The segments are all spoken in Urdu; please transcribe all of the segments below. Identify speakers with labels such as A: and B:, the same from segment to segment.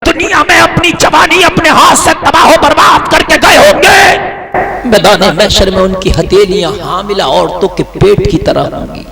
A: دنیا میں اپنی جوانی اپنے ہاتھ سے تباہ و برباد کر کے گئے ہوں گے، میدان محشر میں ان کی ہتھیلیاں حاملہ عورتوں کے پیٹ کی طرح ہوں گی۔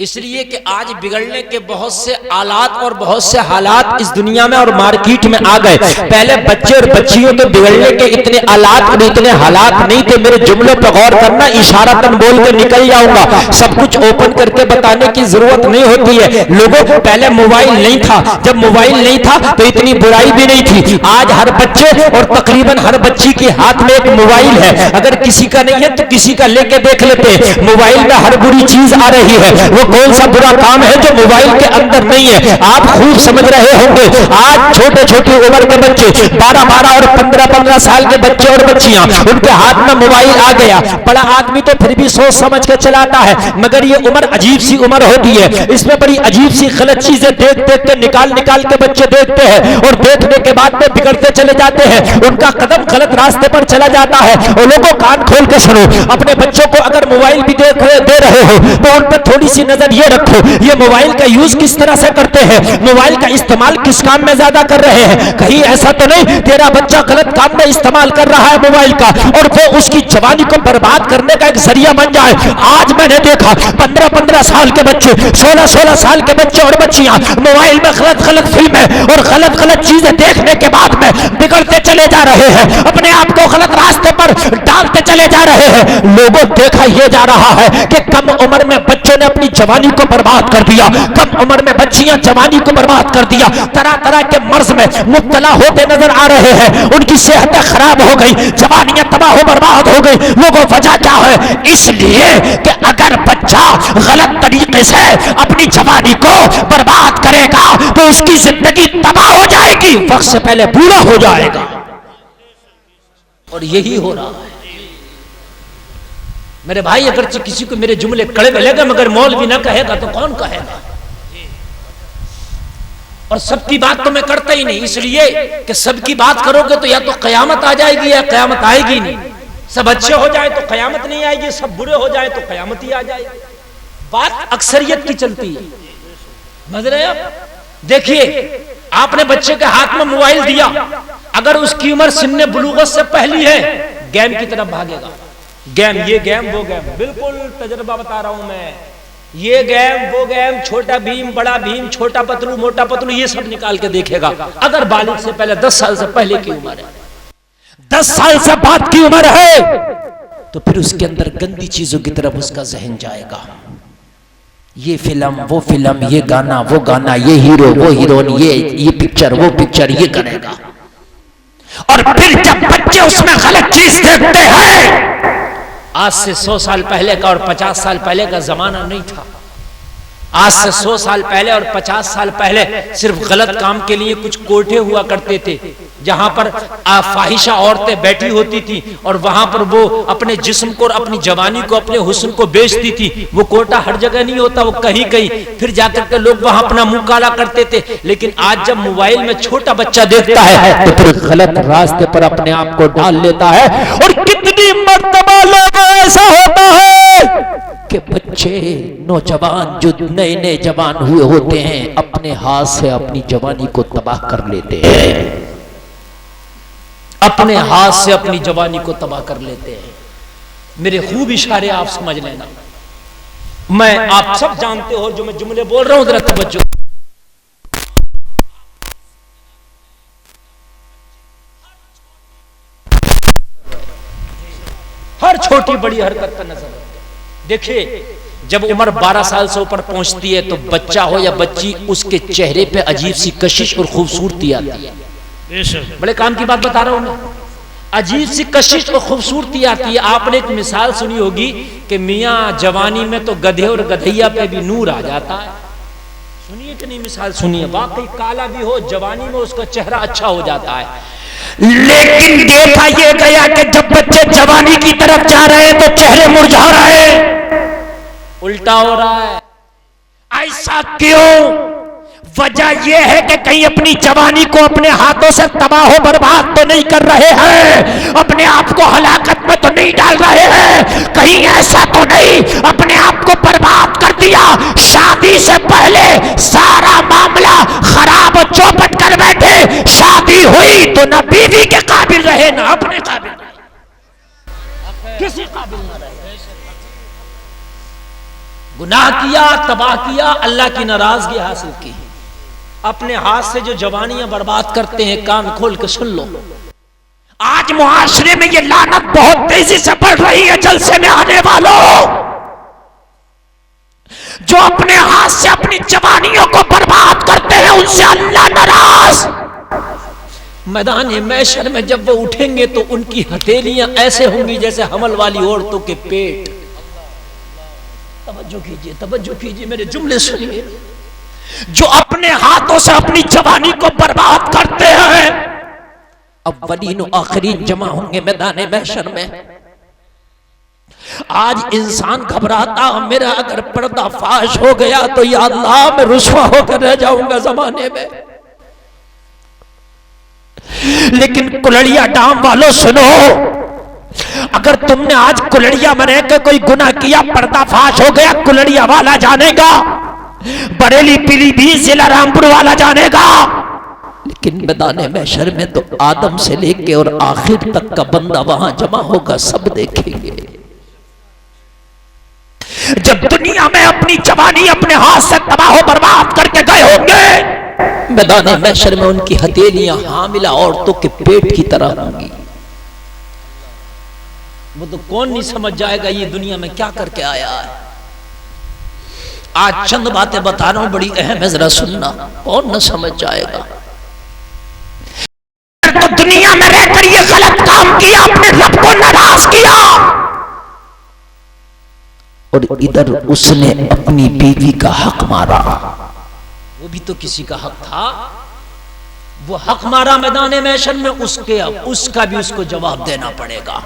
A: اس لیے کہ آج بگڑنے کے بہت سے آلات اور بہت سے حالات اس دنیا میں اور مارکیٹ میں آ گئے۔ پہلے بچے اور بچیوں کے بگڑنے کے اتنے آلات اور اتنے حالات نہیں تھے۔ میرے جملوں پہ غور کرنا، اشارتاً بول کے نکل جاؤں گا، سب کچھ اوپن کر کے بتانے کی ضرورت نہیں ہوتی ہے۔ لوگوں پہلے موبائل نہیں تھا، جب موبائل نہیں تھا تو اتنی برائی بھی نہیں تھی۔ آج ہر بچے اور تقریباً ہر بچی کے ہاتھ میں ایک موبائل ہے، اگر کسی کا نہیں ہے تو کسی کا لے کے دیکھ لیتے ہیں۔ موبائل میں ہر بری چیز آ رہی ہے، وہ کون سا برا کام ہے جو موبائل کے اندر نہیں ہے؟ آپ خوب سمجھ رہے ہوں گے۔ آج چھوٹے چھوٹی عمر کے بچے 12 اور 15 سال کے بچے اور بچیاں، ان کے ہاتھ میں موبائل آ گیا۔ بڑا آدمی تو پھر بھی سوچ سمجھ کے چلاتا ہے، مگر یہ عمر عجیب سی عمر ہوتی ہے، اس میں بڑی عجیب سی غلط چیزیں دیکھ دیکھ کے نکال کے بچے دیکھتے ہیں، اور دیکھنے کے بعد میں بگڑتے چلے جاتے ہیں۔ ان کا قدم غلط راستے پر چلا جاتا ہے۔ اور لوگوں کان کھول کے سنو، اپنے بچوں کو اگر موبائل بھی دے رہے ہو تو ان پر تھوڑی سی نظر یہ رکھو، یہ موبائل کا یوز کس طرح سے کرتے ہیں، موبائل کا استعمال کس کام میں زیادہ کر رہے ہیں۔ کہیں ایسا تو نہیں تیرا بچہ غلط کام میں استعمال کر رہا ہے موبائل کا، اور وہ اس کی جوانی کو برباد کرنے کا ایک ذریعہ بن جائے۔ آج میں نے دیکھا 15 سال کے بچے، 16 سال کے بچے اور بچیاں موبائل میں غلط فلمیں اور غلط چیزیں دیکھنے کے بعد میں بگڑتے چلے جا رہے ہیں، اپنے آپ کو غلط راستے پر ڈالتے چلے جا رہے ہیں۔ لوگوں دیکھا یہ جا رہا ہے کہ کم عمر میں بچوں نے اپنی جوانی کو برباد کر دیا، کم عمر میں بچیاں جوانی کو برباد کر دیا، طرح کے مرض میں مبتلا ہوتے نظر آ رہے ہیں، ان کی صحتیں خراب ہو گئی، جوانیاں تباہ و برباد ہو گئی۔ لوگوں وجہ کیا ہے؟ اس لیے کہ اگر بچہ غلط طریقے سے اپنی جوانی کو برباد کرے گا تو اس کی زندگی تباہ ہو جائے گی، وقت سے پہلے بوڑھا ہو جائے گا، اور یہی ہو رہا ہے۔ میرے بھائی، اگرچہ کسی کو میرے جملے کڑے ملے گا، مگر مولوی نہ کہے گا تو کون کہے گا؟ اور سب کی بات تو میں کرتا ہی نہیں، اس لیے کہ سب کی بات کرو گے تو یا تو قیامت آ جائے گی یا قیامت آئے گی نہیں۔ سب اچھے ہو جائے تو قیامت نہیں آئے گی، سب برے ہو جائے تو قیامت ہی آ جائے گی۔ بات اکثریت کی چلتی ہے، سمجھ رہے ہیں؟ دیکھیے، آپ نے بچے کے ہاتھ میں موبائل دیا، اگر اس کی عمر سن بلوغت سے پہلی ہے، گیم کی طرف بھاگے گا۔ گیم، یہ گیم وہ گیم، بالکل تجربہ بتا رہا ہوں میں، یہ گیم وہ گیم، چھوٹا بھیم بڑا بھیم، چھوٹا پتلو موٹا پتلو، یہ سب نکال کے دیکھے گا۔ اگر بالغ سے پہلے 10 سال سے پہلے کی عمر ہے، 10 سال سے بعد کی عمر ہے، تو پھر اس کے اندر گندی چیزوں کی طرف اس کا ذہن جائے گا۔ یہ فلم وہ فلم، یہ گانا وہ گانا، یہ ہیرو وہ ہیروئن، یہ پکچر وہ پکچر، یہ کرے گا۔ اور پھر جب بچے اس میں غلط چیز دیکھتے ہیں، آج سے 100 سال پہلے کا اور 50 سال پہلے کا زمانہ نہیں تھا۔ آج سے 100 سال پہلے اور 50 سال پہلے صرف غلط کام کے لیے کچھ کوٹھے ہوا کرتے تھے، جہاں پر فاحشہ عورتیں بیٹھی ہوتی تھی، اور وہاں پر وہ اپنے جسم کو اور اپنی جوانی کو، اپنے حسن کو بیچتی تھی۔ وہ کوٹا ہر جگہ نہیں ہوتا، وہ کہیں پھر جا کر کے لوگ وہاں اپنا منہ کالا کرتے تھے۔ لیکن آج جب موبائل میں چھوٹا بچہ دیکھتا ہے تو پھر غلط راستے پر اپنے آپ کو ڈال لیتا ہے۔ اور کتنی مرتبہ لوگ ایسا ہوتا ہے کہ بچے نوجوان جو نئے جوان ہوئے ہوتے ہیں، اپنے ہاتھ سے اپنی جوانی کو تباہ کر لیتے ہیں، اپنے ہاتھ سے اپنی جوانی کو تباہ کر لیتے ہیں۔ میرے خوب اشارے آپ سمجھ لینا، میں آپ سب جانتے ہو جو میں جملے بول رہا ہوں، ذرا توجہ۔ ہر چھوٹی بڑی حرکت کا نظر دیکھیے، جب عمر 12 سال سے اوپر پہنچتی ہے تو بچہ ہو یا بچی، اس کے چہرے پہ عجیب سی کشش اور خوبصورتی آتی ہے۔ بڑے کام کی بات بتا رہا ہوں میں، عجیب سی کشش اور خوبصورتی آتی ہے۔ آپ نے ایک مثال سنی ہوگی کہ میاں جوانی میں تو گدھے اور گدھیا پہ بھی نور آ جاتا ہے، سنیے کہ نہیں مثال سنیے، واقعی کالا بھی ہو جوانی میں اس کا چہرہ اچھا ہو جاتا ہے۔ لیکن دیکھا یہ گیا کہ جب بچے جوانی کی طرف جا رہے ہیں تو چہرے مرجھا رہے ہیں، الٹا ہو رہا ہے۔ ایسا کیوں؟ وجہ یہ ہے کہ کہیں اپنی جوانی کو اپنے ہاتھوں سے تباہ و برباد تو نہیں کر رہے ہیں، اپنے آپ کو ہلاکت میں تو نہیں ڈال رہے ہیں، کہیں ایسا تو نہیں اپنے آپ کو برباد کر دیا، شادی سے پہلے سارا معاملہ خراب و چوپٹ کر تو نہ بیوی کے قابل رہے نہ اپنے قابل رہے، کسی قابل نہ رہے۔ گناہ کیا، تباہ کیا، اللہ کی ناراضگی حاصل کی۔ اپنے ہاتھ سے جو جوانیاں برباد کرتے ہیں، کان کھول کے سن لو۔ آج معاشرے میں یہ لعنت بہت تیزی سے بڑھ رہی ہے۔ جلسے میں آنے والوں، جو اپنے ہاتھ سے اپنی جوانیوں کو برباد کرتے ہیں، ان سے اللہ ناراض۔ میدان محشر میں جب وہ اٹھیں گے تو ان کی ہتھیلیاں ایسے ہوں گی جیسے حمل والی عورتوں کے پیٹ۔ توجہ کیجئے میرے جملے سنیے۔ جو اپنے ہاتھوں سے اپنی جوانی کو برباد کرتے ہیں، اولین و آخرین جمع ہوں گے میدان محشر میں۔ آج انسان گھبراتا، میرا اگر پردہ فاش ہو گیا تو یا اللہ میں رسوا ہو کر رہ جاؤں گا زمانے میں۔ لیکن کلڑیا ڈام والوں سنو، اگر تم نے آج کلڑیا میں رہ کے کوئی گناہ کیا، پردہ فاش ہو گیا، کلڑیا والا جانے گا، بریلی پیلی بھی ضلع رامپور والا جانے گا، لیکن میدان محشر میں تو آدم سے لے کے اور آخر تک کا بندہ وہاں جمع ہوگا، سب دیکھیں گے۔ جب دنیا میں اپنی جوانی اپنے ہاتھ سے تباہ و برباد کر کے گئے ہوں گے، میدان محشر میں ان کی ہتھیلیاں حاملہ عورتوں کے پیٹ کی طرح ہوں گی۔ وہ تو کون نہیں سمجھ جائے گا یہ دنیا میں کیا کر کے آیا ہے۔ آج چند باتیں بتا رہا ہوں، بڑی اہم ہے، ذرا سننا، کون نہ سمجھ جائے گا۔ تو دنیا میں رہ کر یہ غلط کام کیا، اپنے رب کو ناراض کیا، اور ادھر اس نے اپنی بیوی کا حق مارا۔ وہ بھی تو کسی کا حق تھا، وہ حق مارا میدان محشر میں، اس کا بھی اس کو جواب دینا پڑے گا۔